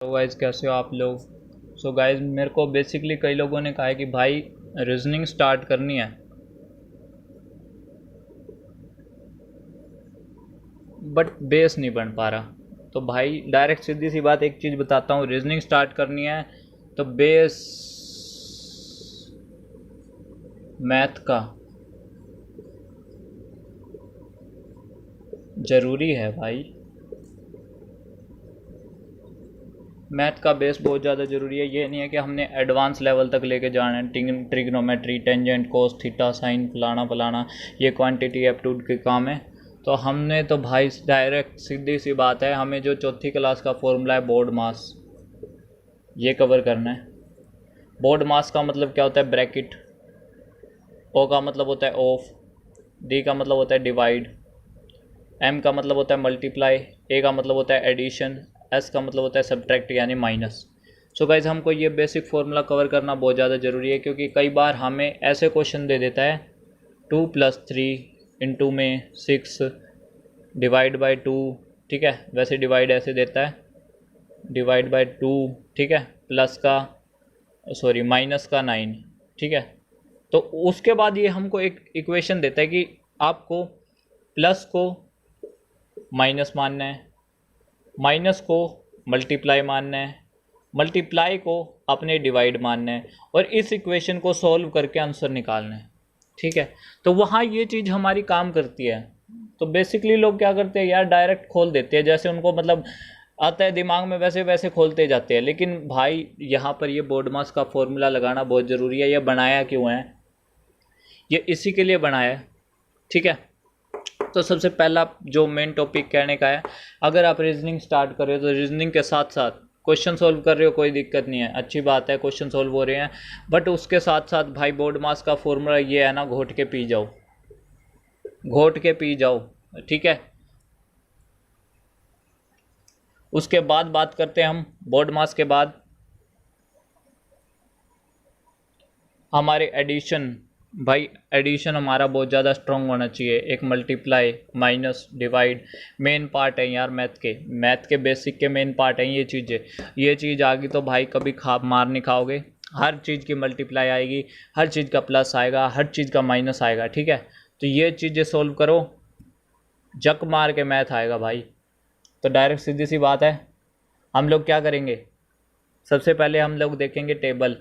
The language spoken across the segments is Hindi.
तो गाइज कैसे हो आप लोग। सो गाइज मेरे को बेसिकली कई लोगों ने कहा है कि भाई रीजनिंग स्टार्ट करनी है बट बेस नहीं बन पा रहा। तो भाई डायरेक्ट सीधी सी बात एक चीज़ बताता हूँ, रीजनिंग स्टार्ट करनी है तो बेस मैथ का ज़रूरी है भाई। मैथ का बेस बहुत ज़्यादा ज़रूरी है। ये नहीं है कि हमने एडवांस लेवल तक लेके जाना है, ट्रिग्नोमेट्री, टेंजेंट, कोस, थीटा, साइन, फलाना फलाना, ये क्वांटिटी एप्टीट्यूड के काम है। तो हमने तो भाई डायरेक्ट सीधी सी बात है, हमें जो चौथी क्लास का फॉर्मूला है बोर्ड मास, ये कवर करना है। बोर्ड मास का मतलब क्या होता है? ब्रैकेट। ओ का मतलब होता है ऑफ, डी का मतलब होता है डिवाइड, एम का मतलब होता है मल्टीप्लाई, ए का मतलब होता है एडिशन, एस का मतलब होता है सब्ट्रैक्ट यानी माइनस। सो गाइज हमको ये बेसिक फार्मूला कवर करना बहुत ज़्यादा ज़रूरी है, क्योंकि कई बार हमें ऐसे क्वेश्चन दे देता है 2+3 इंटू में 6 डिवाइड बाई 2, ठीक है, वैसे डिवाइड ऐसे देता है डिवाइड बाई 2, ठीक है, प्लस का माइनस का 9, ठीक है। तो उसके बाद ये हमको एक इक्वेशन देता है कि आपको प्लस को माइनस मानना है, माइनस को मल्टीप्लाई मानना है, मल्टीप्लाई को अपने डिवाइड मानना है, और इस इक्वेशन को सॉल्व करके आंसर निकालना है, ठीक है। तो वहाँ ये चीज़ हमारी काम करती है। तो बेसिकली लोग क्या करते हैं यार, डायरेक्ट खोल देते हैं, जैसे उनको मतलब आता है दिमाग में वैसे वैसे खोलते जाते हैं। लेकिन भाई यहाँ पर ये बोर्ड मास का फॉर्मूला लगाना बहुत ज़रूरी है। ये बनाया क्यों है? ये इसी के लिए बनाया है, ठीक है। तो सबसे पहला जो मेन टॉपिक कहने का है, अगर आप रीजनिंग स्टार्ट कर रहे हो तो रीजनिंग के साथ साथ क्वेश्चन सॉल्व कर रहे हो, कोई दिक्कत नहीं है, अच्छी बात है, क्वेश्चन सॉल्व हो रहे हैं। बट उसके साथ साथ भाई बोर्ड मास का फॉर्मूला ये है ना, घोट के पी जाओ, घोट के पी जाओ, ठीक है। उसके बाद बात करते हैं हम बोर्ड मास के बाद हमारे एडिशन। भाई एडिशन हमारा बहुत ज़्यादा स्ट्रॉन्ग होना चाहिए। एक multiply, minus, divide main part है यार मैथ के बेसिक के मेन पार्ट हैं ये चीज़ें। ये चीज़ आ गई तो भाई कभी मार नहीं खाओगे। हर चीज़ की मल्टीप्लाई आएगी, हर चीज़ का प्लस आएगा, हर चीज़ का माइनस आएगा, ठीक है। तो ये चीज़ें सोल्व करो, जक मार के मैथ आएगा भाई। तो डायरेक्ट सीधी सी बात है, हम लोग क्या करेंगे, सबसे पहले हम लोग देखेंगे टेबल।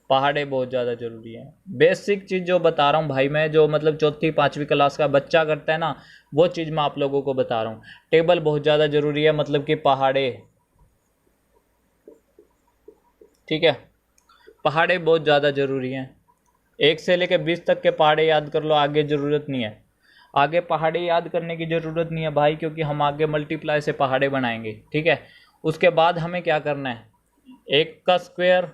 पहाड़े बहुत ज़्यादा ज़रूरी है। बेसिक चीज़ जो बता रहा हूँ भाई मैं, जो मतलब चौथी पाँचवीं क्लास का बच्चा करता है ना, वो चीज़ मैं आप लोगों को बता रहा हूँ। टेबल बहुत ज़्यादा ज़रूरी है, मतलब कि पहाड़े, ठीक है, पहाड़े बहुत ज़्यादा ज़रूरी हैं। 1 से लेकर 20 तक के पहाड़े याद कर लो, आगे ज़रूरत नहीं है। आगे पहाड़े याद करने की ज़रूरत नहीं है भाई, क्योंकि हम आगे मल्टीप्लाई से पहाड़े बनाएंगे, ठीक है। उसके बाद हमें क्या करना है, 1 का स्क्वायर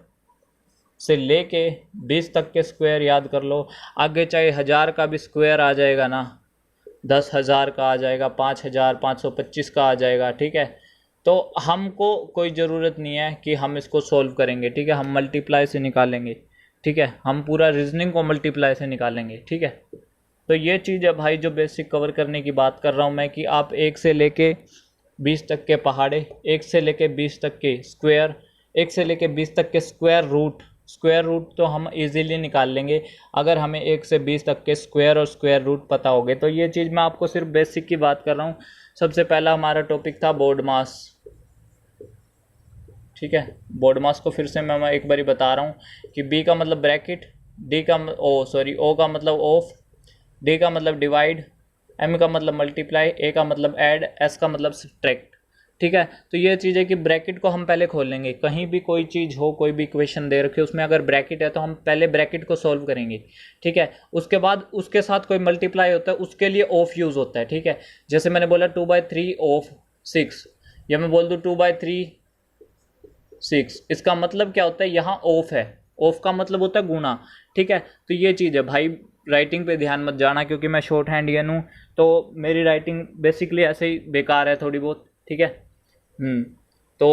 से लेके 20 तक के स्क्वायर याद कर लो। आगे चाहे 1000 का भी स्क्वायर आ जाएगा ना, 10,000 का आ जाएगा, 5,525 का आ जाएगा, ठीक है। तो हमको कोई ज़रूरत नहीं है कि हम इसको सोल्व करेंगे, ठीक है, हम मल्टीप्लाई से निकालेंगे, ठीक है, हम पूरा रीजनिंग को मल्टीप्लाई से निकालेंगे, ठीक है। तो ये चीज़ है भाई जो बेसिक कवर करने की बात कर रहा हूँ मैं, कि आप 1 से लेके 20 तक के पहाड़े, 1 से लेके 20 तक के स्क्वायर, 1 से लेके 20 तक के स्क्वायर रूट तो हम इजीली निकाल लेंगे अगर हमें 1 से 20 तक के स्क्वायर और स्क्वायर रूट पता होंगे। तो ये चीज़ मैं आपको सिर्फ बेसिक की बात कर रहा हूँ। सबसे पहला हमारा टॉपिक था बोर्ड मास, ठीक है। बोर्ड मास को फिर से मैं एक बारी बता रहा हूँ कि बी का मतलब ब्रैकेट, ओ का मतलब ऑफ, डी का मतलब डिवाइड, एम का मतलब मल्टीप्लाई, ए का मतलब ऐड, एस का मतलब सब्ट्रैक्ट, ठीक है। तो ये चीज़ है कि ब्रैकेट को हम पहले खोल लेंगे। कहीं भी कोई चीज़ हो, कोई भी इक्वेशन दे रखी है, उसमें अगर ब्रैकेट है तो हम पहले ब्रैकेट को सॉल्व करेंगे, ठीक है। उसके बाद उसके साथ कोई मल्टीप्लाई होता है, उसके लिए ऑफ यूज़ होता है, ठीक है। जैसे मैंने बोला 2/3 ऑफ 6, या मैं बोल दूँ 2/3 6, इसका मतलब क्या होता है, यहाँ ऑफ है, ऑफ का मतलब होता है गुणा, ठीक है। तो ये चीज़ है भाई, राइटिंग पे ध्यान मत जाना, क्योंकि मैं शॉर्ट हैंडियन हूँ, तो मेरी राइटिंग बेसिकली ऐसे ही बेकार है थोड़ी बहुत, ठीक है। तो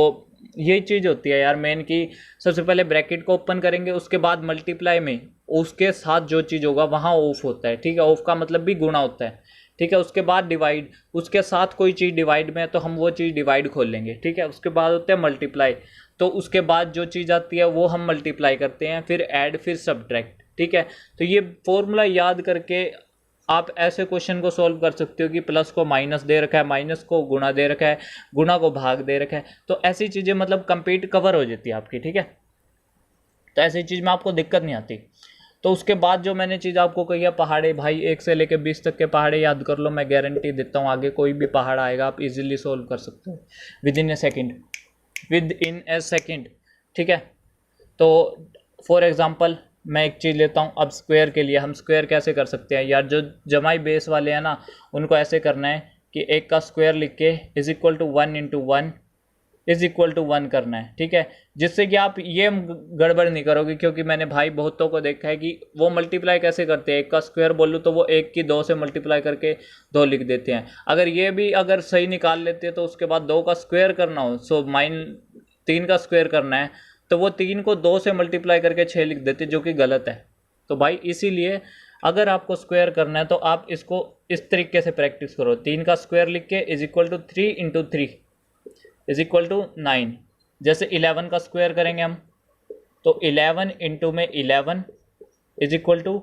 ये चीज़ होती है यार मेन, की सबसे पहले ब्रैकेट को ओपन करेंगे, उसके बाद मल्टीप्लाई में उसके साथ जो चीज़ होगा वहाँ ऑफ होता है, ठीक है। ऑफ का मतलब भी गुणा होता है, ठीक है। उसके बाद डिवाइड, उसके साथ कोई चीज़ डिवाइड में है तो हम वो चीज़ डिवाइड खोल लेंगे, ठीक है। उसके बाद होते हैं मल्टीप्लाई, तो उसके बाद जो चीज़ आती है वो हम मल्टीप्लाई करते हैं, फिर ऐड, फिर सब्ट्रैक्ट, ठीक है। तो ये फॉर्मूला याद करके आप ऐसे क्वेश्चन को सॉल्व कर सकते हो कि प्लस को माइनस दे रखा है, माइनस को गुणा दे रखा है, गुणा को भाग दे रखा है, तो ऐसी चीज़ें मतलब कंप्लीट कवर हो जाती है आपकी, ठीक है। तो ऐसी चीज़ में आपको दिक्कत नहीं आती। तो उसके बाद जो मैंने चीज़ आपको कही है पहाड़े, भाई 1 से लेकर 20 तक के पहाड़े याद कर लो, मैं गारंटी देता हूँ आगे कोई भी पहाड़ आएगा आप इजीली सॉल्व कर सकते हो विद इन ए सेकेंड, ठीक है। तो फॉर एग्जांपल मैं एक चीज़ लेता हूँ, अब स्क्वायर के लिए हम स्क्वायर कैसे कर सकते हैं यार, जो जमाई बेस वाले हैं ना उनको ऐसे करना है कि 1 का स्क्वायर लिख के is equal to 1 into 1 is equal to 1 करना है, ठीक है। जिससे कि आप ये गड़बड़ नहीं करोगे, क्योंकि मैंने भाई बहुतों को देखा है कि वो मल्टीप्लाई कैसे करते हैं, 1 का स्क्वायर बोलूँ तो वो 1 की 2 से मल्टीप्लाई करके 2 लिख देते हैं। अगर ये भी अगर सही निकाल लेते हैं तो उसके बाद 2 का स्क्वायर करना हो, सो 3 का स्क्वायर करना है तो वो 3 को 2 से मल्टीप्लाई करके 6 लिख देते, जो कि गलत है। तो भाई इसीलिए अगर आपको स्क्वायर करना है तो आप इसको इस तरीके से प्रैक्टिस करो, 3 का स्क्वायर लिख के is equal to 3 into 3 is equal to 9। जैसे 11 का स्क्वायर करेंगे हम तो 11 इंटू में 11 इज इक्वल टू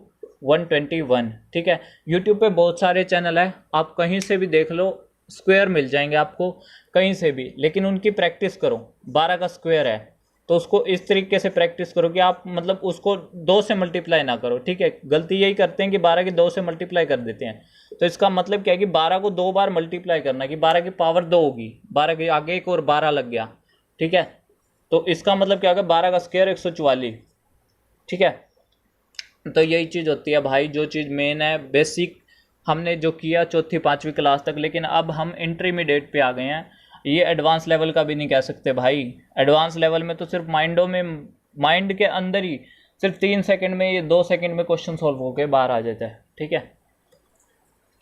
121, ठीक है। यूट्यूब पे बहुत सारे चैनल है, आप कहीं से भी देख लो, स्क्वायर मिल जाएंगे आपको कहीं से भी, लेकिन उनकी प्रैक्टिस करो। 12 का स्क्वायर है तो उसको इस तरीके से प्रैक्टिस करो कि आप मतलब उसको 2 से मल्टीप्लाई ना करो, ठीक है। गलती यही करते हैं कि 12 की 2 से मल्टीप्लाई कर देते हैं, तो इसका मतलब क्या है कि 12 को 2 बार मल्टीप्लाई करना, कि 12 की पावर 2 होगी, 12 के आगे एक और 12 लग गया, ठीक है। तो इसका मतलब क्या होगा, 12 का स्क्वायर 144, ठीक है। तो यही चीज़ होती है भाई, जो चीज़ मेन है बेसिक हमने जो किया 4th 5वीं क्लास तक, लेकिन अब हम इंटरमीडिएट पे आ गए हैं, ये एडवांस लेवल का भी नहीं कह सकते भाई। एडवांस लेवल में तो सिर्फ माइंड के अंदर ही सिर्फ 3 सेकंड में, ये 2 सेकंड में क्वेश्चन सॉल्व होके बाहर आ जाता है, ठीक है।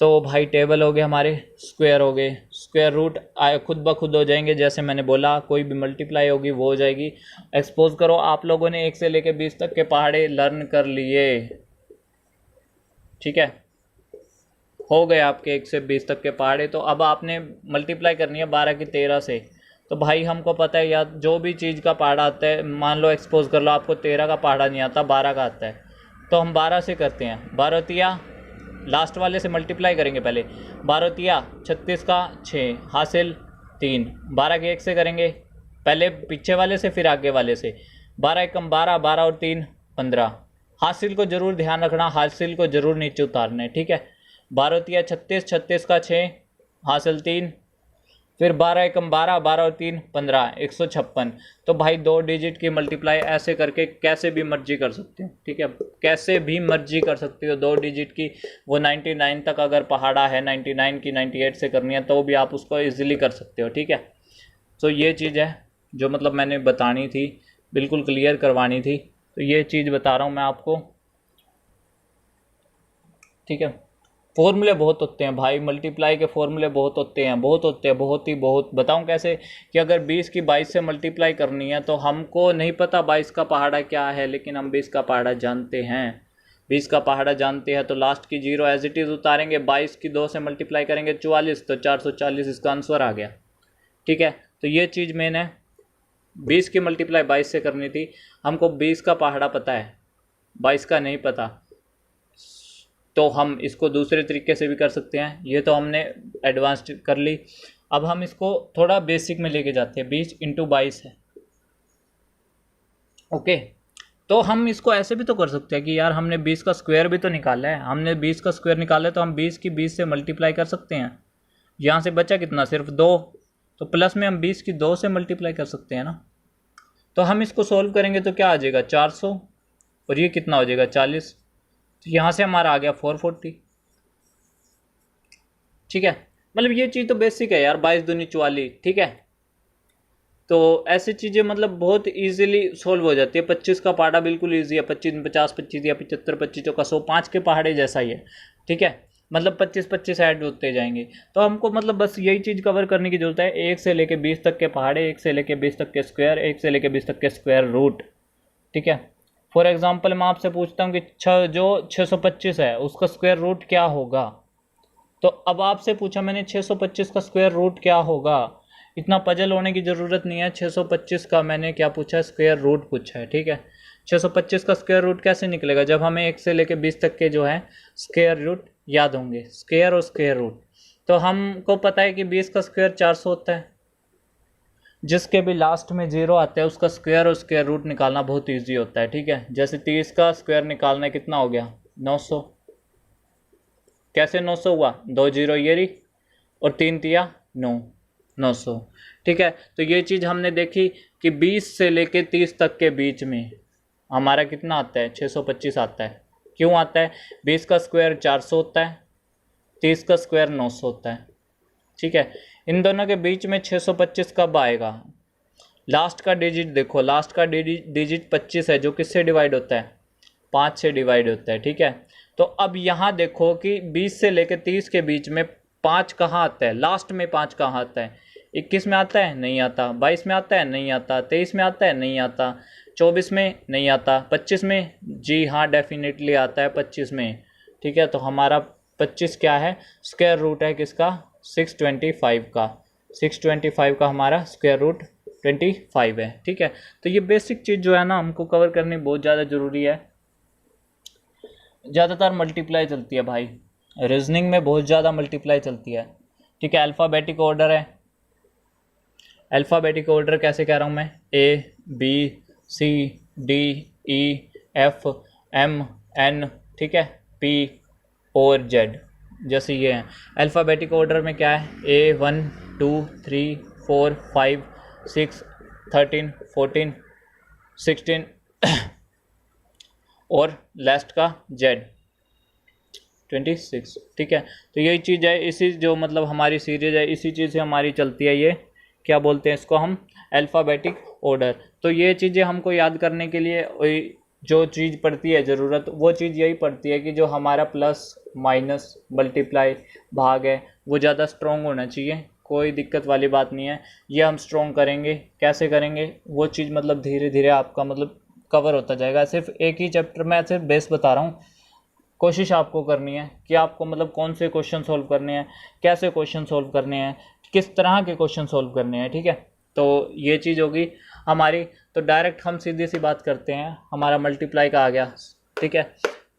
तो भाई टेबल हो गए हमारे, स्क्वायर हो गए, स्क्वायर रूट खुद ब खुद हो जाएंगे, जैसे मैंने बोला कोई भी मल्टीप्लाई होगी वो हो जाएगी। एक्सपोज करो, आप लोगों ने 1 से लेकर 20 तक के पहाड़े लर्न कर लिए, ठीक है। हो गए आपके 1 से 20 तक के पहाड़े। तो अब आपने मल्टीप्लाई करनी है 12 की 13 से। तो भाई हमको पता है या जो भी चीज़ का पहाड़ा आता है, मान लो एक्सपोज कर लो आपको 13 का पहाड़ा नहीं आता, 12 का आता है, तो हम 12 से करते हैं। 12 तिया लास्ट वाले से मल्टीप्लाई करेंगे पहले, 12 तिया 36 का 6 हासिल 3, 12 के 1 से करेंगे, पहले पीछे वाले से फिर आगे वाले से, 12 एकम 12, 12 और 3 15। हासिल को जरूर ध्यान रखना, हासिल को जरूर नीचे उतारना है, ठीक है। 12 तिया 36, 36 का 6 हासिल 3, फिर 12 एकम 12, 12 और 3 15, 156। तो भाई 2 डिजिट की मल्टीप्लाई ऐसे करके कैसे भी मर्जी कर सकते हो, ठीक है, कैसे भी मर्जी कर सकते हो 2 डिजिट की। वो 99 तक अगर पहाड़ा है, 99 की 98 से करनी है तो भी आप उसको इजीली कर सकते हो, ठीक है। तो ये चीज़ है जो मतलब मैंने बतानी थी, बिल्कुल क्लियर करवानी थी, तो ये चीज़ बता रहा हूँ मैं आपको, ठीक है। फॉर्मूले बहुत होते हैं भाई, मल्टीप्लाई के फॉर्मूले बहुत होते हैं, बहुत बताऊं कैसे, कि अगर 20 की 22 से मल्टीप्लाई करनी है तो हमको नहीं पता 22 का पहाड़ा क्या है, लेकिन हम 20 का पहाड़ा जानते हैं। 20 का पहाड़ा जानते हैं तो लास्ट की 0 एज इट इज़ उतारेंगे, 22 की 2 से मल्टीप्लाई करेंगे 44, तो 440 इसका आंसर आ गया, ठीक है। तो ये चीज़ मेन है, 20 की मल्टीप्लाई 22 से करनी थी, हमको 20 का पहाड़ा पता है, 22 का नहीं पता, तो हम इसको दूसरे तरीके से भी कर सकते हैं। ये तो हमने एडवांस कर ली, अब हम इसको थोड़ा बेसिक में लेके जाते हैं। 20 इंटू 22 है, ओके। तो हम इसको ऐसे भी तो कर सकते हैं कि यार हमने 20 का स्क्वायर भी तो निकाला है, हमने 20 का स्क्वायर निकाला है तो हम 20 की 20 से मल्टीप्लाई कर सकते हैं। यहाँ से बचा कितना, सिर्फ 2, तो प्लस में हम 20 की 2 से मल्टीप्लाई कर सकते हैं ना। तो हम इसको सोल्व करेंगे तो क्या आ जाएगा 400, और ये कितना हो जाएगा 40, तो यहाँ से हमारा आ गया 440, ठीक है। मतलब ये चीज़ तो बेसिक है यार, 22 दूनी 44, ठीक है। तो ऐसी चीज़ें मतलब बहुत इजीली सोल्व हो जाती है। 25 का पहाड़ा बिल्कुल इजी है, 25 50 25 या 75 25 चौका 100, 5 के पहाड़े जैसा ही है, ठीक है। मतलब 25 ऐड होते जाएंगे। तो हमको मतलब बस यही चीज़ कवर करने की जरूरत है, 1 से लेके 20 तक के पहाड़े, 1 से लेके 20 तक के स्क्वायर, 1 से लेके 20 तक के स्क्वायर रूट, ठीक है। फॉर एग्जाम्पल मैं आपसे पूछता हूँ कि जो 625 है उसका स्क्वायर रूट क्या होगा, तो अब आपसे पूछा मैंने 625 का स्क्वायर रूट क्या होगा, इतना पजल होने की ज़रूरत नहीं है। 625 का मैंने क्या पूछा, स्क्वायर रूट पूछा है, ठीक है। 625 का स्क्वायर रूट कैसे निकलेगा, जब हमें 1 से लेकर 20 तक के जो है स्क्वायर रूट याद होंगे, स्क्वायर और स्क्वायर रूट। तो हमको पता है कि 20 का स्क्वायर 400 होता है, जिसके भी लास्ट में 0 आता है उसका स्क्वायर और स्क्वायर रूट निकालना बहुत ईजी होता है, ठीक है। जैसे 30 का स्क्वायर निकालना है, कितना हो गया 900। कैसे 900 हुआ, 2 0 ये रही और 3 तिया 9, 900, ठीक है। तो ये चीज़ हमने देखी कि 20 से लेके 30 तक के बीच में हमारा कितना आता है, 625 आता है। क्यों आता है, 20 का स्क्वायर 400 होता है, 30 का स्क्वायर 900 होता है, ठीक है। इन दोनों के बीच में 625 कब आएगा, लास्ट का डिजिट देखो, लास्ट का डिजिट 25 है, जो किससे डिवाइड होता है, 5 से डिवाइड होता है, ठीक है। तो अब यहाँ देखो कि 20 से लेकर 30 के बीच में 5 कहाँ आता है, लास्ट में 5 कहाँ आता है, 21 में आता है नहीं आता, 22 में आता है नहीं आता, 23 में आता है नहीं आता, 24 में नहीं आता, 25 में जी हाँ डेफिनेटली आता है 25 में, ठीक है। तो हमारा 25 क्या है, स्क्वायर रूट है किसका, 625 का, 625 का हमारा स्क्वायर रूट 25 है, ठीक है। तो ये बेसिक चीज़ जो है ना हमको कवर करनी बहुत ज़्यादा ज़रूरी है। ज़्यादातर मल्टीप्लाई चलती है भाई, रीजनिंग में बहुत ज़्यादा मल्टीप्लाई चलती है, ठीक है। अल्फ़ाबेटिक ऑर्डर है, अल्फ़ाबेटिक ऑर्डर कैसे कह रहा हूँ मैं, A B C D E F M N, ठीक है, P और Z, जैसे ये हैं। अल्फ़ाबेटिक ऑर्डर में क्या है, A 1 2 3 4 5 6 13 14 16 और लास्ट का Z 26, ठीक है। तो यही चीज़ है, इसी जो मतलब हमारी सीरीज है इसी चीज़ से हमारी चलती है, ये क्या बोलते हैं इसको हम, अल्फ़ाबेटिक ऑर्डर। तो ये चीज़ें हमको याद करने के लिए जो चीज़ पड़ती है ज़रूरत, वो चीज़ यही पड़ती है कि जो हमारा प्लस माइनस मल्टीप्लाई भाग है वो ज़्यादा स्ट्रॉन्ग होना चाहिए, कोई दिक्कत वाली बात नहीं है। ये हम स्ट्रॉन्ग करेंगे, कैसे करेंगे वो चीज़ मतलब धीरे धीरे आपका मतलब कवर होता जाएगा। सिर्फ एक ही चैप्टर में सिर्फ बेस बता रहा हूँ, कोशिश आपको करनी है कि आपको मतलब कौन से क्वेश्चन सॉल्व करने हैं, कैसे क्वेश्चन सॉल्व करने हैं, किस तरह के क्वेश्चन सॉल्व करने हैं, ठीक है। तो ये चीज़ होगी हमारी। तो डायरेक्ट हम सीधी सी बात करते हैं, हमारा मल्टीप्लाई का आ गया, ठीक है।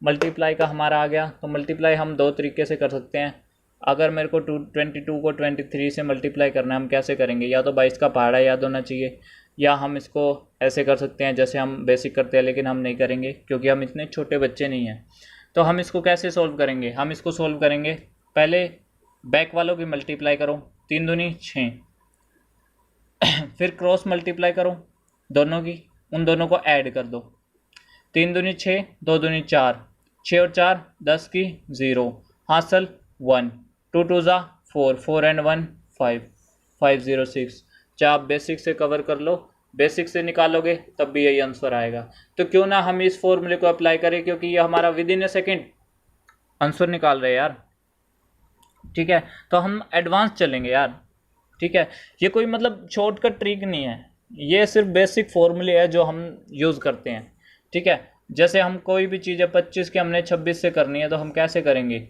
मल्टीप्लाई का हमारा आ गया, तो मल्टीप्लाई हम दो तरीके से कर सकते हैं। अगर मेरे को 22 को 23 से मल्टीप्लाई करना है, हम कैसे करेंगे, या तो 22 का पहाड़ा याद होना चाहिए, या हम इसको ऐसे कर सकते हैं जैसे हम बेसिक करते हैं, लेकिन हम नहीं करेंगे क्योंकि हम इतने छोटे बच्चे नहीं हैं। तो हम इसको कैसे सॉल्व करेंगे, हम इसको सॉल्व करेंगे, पहले बैक वालों की मल्टीप्लाई करो, 3 दूनी 6, फिर क्रॉस मल्टीप्लाई करो दोनों की, उन दोनों को ऐड कर दो, 3 दूनी 6, 2 दूनी 4, 6 और 4 10 की 0, हासिल 1, 2 2 ज़ा 4, 4 एंड 1 5, 506। चाहे आप बेसिक से कवर कर लो, बेसिक से निकालोगे तब भी यही आंसर आएगा। तो क्यों ना हम इस फॉर्मूले को अप्लाई करें, क्योंकि ये हमारा with in A second answer निकाल रहे हैं यार, ठीक है। तो हम एडवांस चलेंगे यार, ठीक है। ये कोई मतलब शॉर्टकट ट्रिक नहीं है, ये सिर्फ बेसिक फॉर्मूले है जो हम यूज़ करते हैं, ठीक है। जैसे हम कोई भी चीज़ है 25 की हमने 26 से करनी है, तो हम कैसे करेंगे,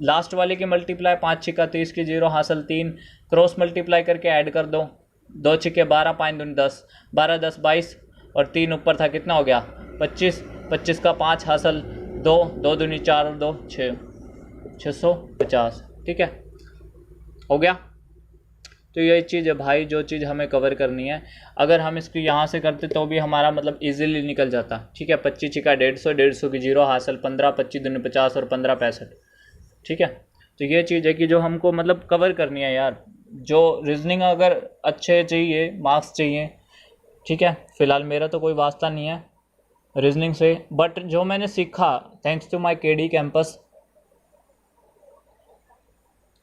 लास्ट वाले की मल्टीप्लाई 5 छिक्का 30 की 0 हासिल 3, क्रॉस मल्टीप्लाई करके ऐड कर दो, 2 छिक्के 12, 5 दूनी 10, 12 10 22 और 3 ऊपर था, कितना हो गया 25, 25 का 5 हासिल 2, 2 दूनी 4 और 2 6, 650, ठीक है, हो गया। तो यही चीज़ है भाई, जो चीज़ हमें कवर करनी है, अगर हम इसको यहाँ से करते तो भी हमारा मतलब इजीली निकल जाता, ठीक है। 25 छिक्का 150, 150 की 0 हासिल 15, 25 दूनी 50 और 15 65, ठीक है। तो ये चीज़ है कि जो हमको मतलब कवर करनी है यार, जो रीजनिंग अगर अच्छे चाहिए मार्क्स चाहिए, ठीक है। फिलहाल मेरा तो कोई वास्ता नहीं है रीजनिंग से, बट जो मैंने सीखा thanks to my KD campus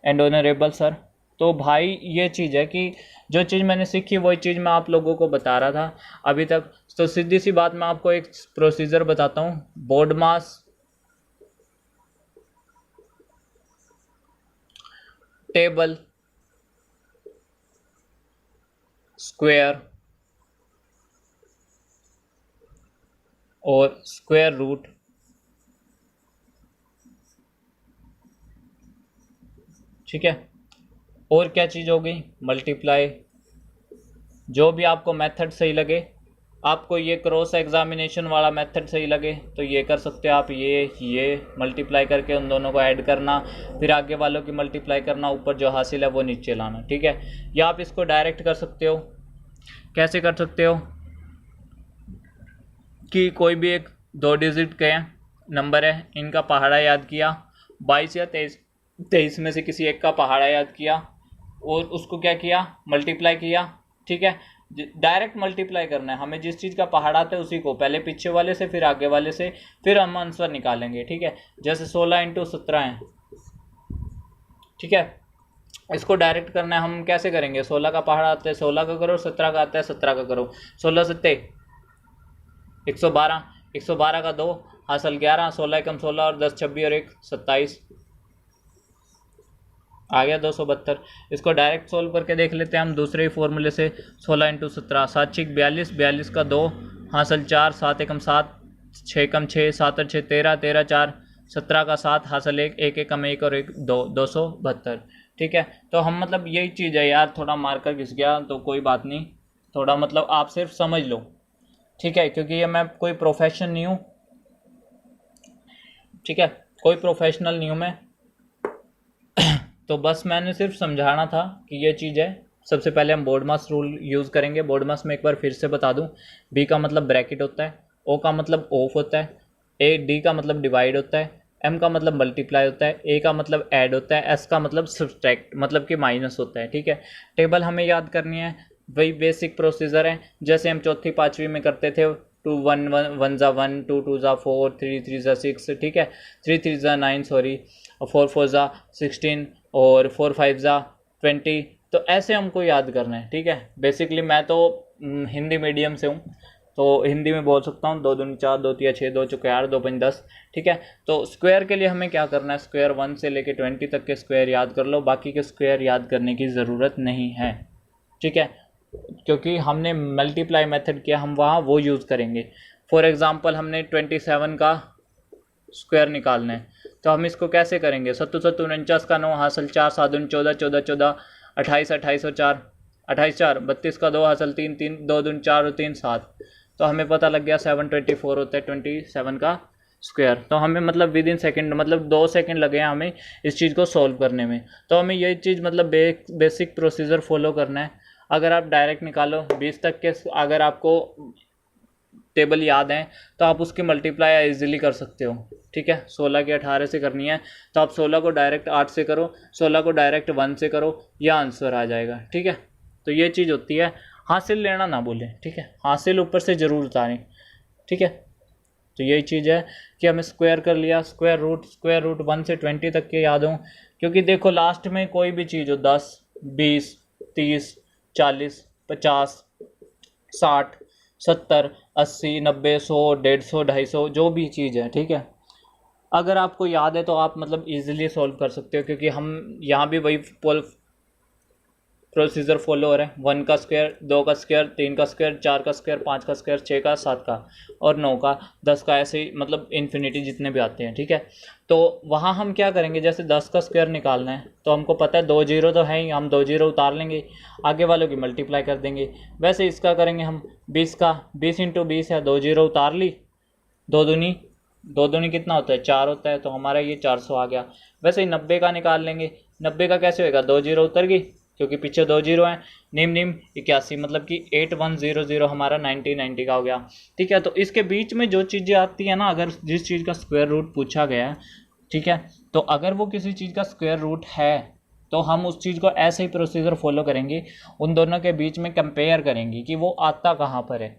and honourable sir, तो भाई ये चीज़ है कि जो चीज़ मैंने सीखी वही चीज़ मैं आप लोगों को बता रहा था अभी तक। तो सीधी सी बात मैं आपको एक प्रोसीजर बताता हूँ, बोर्ड मास, टेबल, स्क्वायर और स्क्वायर रूट ठीक है। और क्या चीज़ होगी, मल्टीप्लाई, जो भी आपको मेथड सही लगे, आपको ये क्रॉस एग्जामिनेशन वाला मेथड सही लगे तो ये कर सकते हो आप, ये मल्टीप्लाई करके उन दोनों को ऐड करना, फिर आगे वालों की मल्टीप्लाई करना, ऊपर जो हासिल है वो नीचे लाना, ठीक है। या आप इसको डायरेक्ट कर सकते हो, कैसे कर सकते हो कि कोई भी एक 2 डिजिट के नंबर है, इनका पहाड़ा याद किया, 22 या 23 में से किसी एक का पहाड़ा याद किया और उसको क्या किया, मल्टीप्लाई किया, ठीक है। डायरेक्ट मल्टीप्लाई करना है हमें, जिस चीज़ का पहाड़ा आता है उसी को, पहले पीछे वाले से फिर आगे वाले से, फिर हम आंसर निकालेंगे, ठीक है। जैसे 16 × 17 है, ठीक है। इसको डायरेक्ट करना है, हम कैसे करेंगे, 16 का पहाड़ा आता है 16 का करो, 17 का आता है 17 का करो, 16 सत्ते 112, 112 का 2 हासिल 11, 16 कम 16 और 10 26 और 1 27, आ गया 272। इसको डायरेक्ट सोल्व करके देख लेते हैं हम दूसरे ही फॉर्मूले से, 16 × 17 7 6 42, 42 का 2 हासिल 4, 7 एकम 7, 6 कम 6, 7 और 6 13, 13 4, 17 का 7 हासिल 1, 1 एकम 1 और 1 2, 272, ठीक है। तो हम मतलब यही चीज़ है यार, थोड़ा मार्कर घिस गया तो कोई बात नहीं, थोड़ा मतलब आप सिर्फ समझ लो, ठीक है, क्योंकि ये मैं कोई प्रोफेशन नहीं हूँ, ठीक है, कोई प्रोफेशनल नहीं हूँ मैं, तो बस मैंने सिर्फ समझाना था कि ये चीज़ है। सबसे पहले हम बोर्ड मास रूल यूज़ करेंगे। बोर्ड मास में एक बार फिर से बता दूं, बी का मतलब ब्रैकेट होता है, ओ का मतलब ऑफ होता है, ए डी का मतलब डिवाइड होता है, एम का मतलब मल्टीप्लाई होता है, ए का मतलब ऐड होता है, एस का मतलब सब्सट्रैक्ट मतलब कि माइनस होता है, ठीक है। टेबल हमें याद करनी है, वही बेसिक प्रोसीजर है जैसे हम चौथी पाँचवीं में करते थे, 2 1 1 ज़ा 1, 2 2 ज़ा 4, 3 3 ज़ा 6, ठीक है, 3 3 ज़ा 9 सॉरी, 4 4 ज़ा 16 और 4 5 ज़ा 20। तो ऐसे हमको याद करना है, ठीक है। बेसिकली मैं तो हिंदी मीडियम से हूँ, तो हिंदी में बोल सकता हूँ 2 दूनी 4, 2 तिया 6, 2 चौके 8, 2 पंच 10, ठीक है। तो स्क्वायर के लिए हमें क्या करना है, स्क्वायर 1 से लेके 20 तक के स्क्वायर याद कर लो, बाकी के स्क्वायर याद करने की ज़रूरत नहीं है, ठीक है, क्योंकि हमने मल्टीप्लाई मेथड किया, हम वहाँ वो यूज़ करेंगे। फॉर एग्ज़ाम्पल हमने 27 का स्क्वायर निकालना है, तो हम इसको कैसे करेंगे, 7 7 49 का 9 हासिल 4, 7 दूनी 14, 14 14 28, 28 और 4 28 4 32 का 2 हासिल 3 3, 2 दूनी 4 और 3 7, तो हमें पता लग गया 724 होता है 27 का स्क्वायर। तो हमें मतलब विद इन सेकेंड, मतलब 2 सेकेंड लगे हैं हमें इस चीज़ को सॉल्व करने में। तो हमें ये चीज़ मतलब बेसिक प्रोसीजर फॉलो करना है। अगर आप डायरेक्ट निकालो 20 तक के, अगर आपको टेबल याद है तो आप उसकी मल्टीप्लाई इजीली कर सकते हो, ठीक है। 16 की 18 से करनी है तो आप 16 को डायरेक्ट 8 से करो, 16 को डायरेक्ट 1 से करो, या आंसर आ जाएगा, ठीक है। तो ये चीज़ होती है, हासिल लेना ना भूलें, ठीक है, हासिल ऊपर से ज़रूर उतारें, ठीक है। तो यही चीज़ है कि हमें स्क्वायर कर लिया, स्क्वायर रूट 1 से 20 तक के याद हों, क्योंकि देखो लास्ट में कोई भी चीज़ हो, 10 20 30 40 50 60 70 80 90 100 150 250 जो भी चीज़ है, ठीक है, अगर आपको याद है तो आप मतलब इजीली सॉल्व कर सकते हो, क्योंकि हम यहाँ भी वही प्रोसीजर फॉलो हो रहा है। 1 का स्क्वायर, 2 का स्क्वायर, 3 का स्क्वायर, 4 का स्क्वायर, 5 का स्क्वायर, 6 का, 7 का और 9 का, 10 का, ऐसे ही मतलब इन्फिनिटी जितने भी आते हैं, ठीक है। तो वहाँ हम क्या करेंगे, जैसे 10 का स्क्वायर निकालना है तो हमको पता है 2 जीरो तो है ही, हम 2 जीरो उतार लेंगे, आगे वालों की मल्टीप्लाई कर देंगे। वैसे इसका करेंगे हम 20 का, 20 × 20 है, 2 जीरो उतार ली, 2 दूनी कितना होता है, 4 होता है, तो हमारा ये 400 आ गया। वैसे ही 90 का निकाल लेंगे, 90 का कैसे होएगा, 2 जीरो उतर गई क्योंकि पीछे 2 जीरो हैं, निम 81, मतलब कि 8100 हमारा 90 का हो गया, ठीक है। तो इसके बीच में जो चीज़ें आती है ना, अगर जिस चीज़ का स्क्वायर रूट पूछा गया है, ठीक है, तो अगर वो किसी चीज़ का स्क्वायर रूट है तो हम उस चीज़ को ऐसे ही प्रोसीजर फॉलो करेंगे, उन दोनों के बीच में कंपेयर करेंगे कि वो आता कहाँ पर है,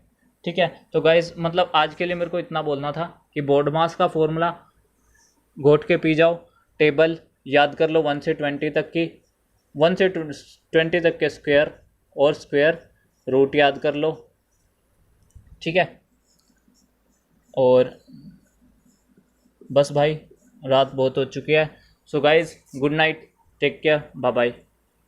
ठीक है। तो गाइज मतलब आज के लिए मेरे को इतना बोलना था कि बोर्ड मास का फॉर्मूला घोट के पी जाओ, टेबल याद कर लो 1 से 20 तक की, 1 से 20 तक के स्क्वायर और स्क्वायर रूट याद कर लो, ठीक है। और बस भाई, रात बहुत हो चुकी है, so guys good night, take care, bye bye.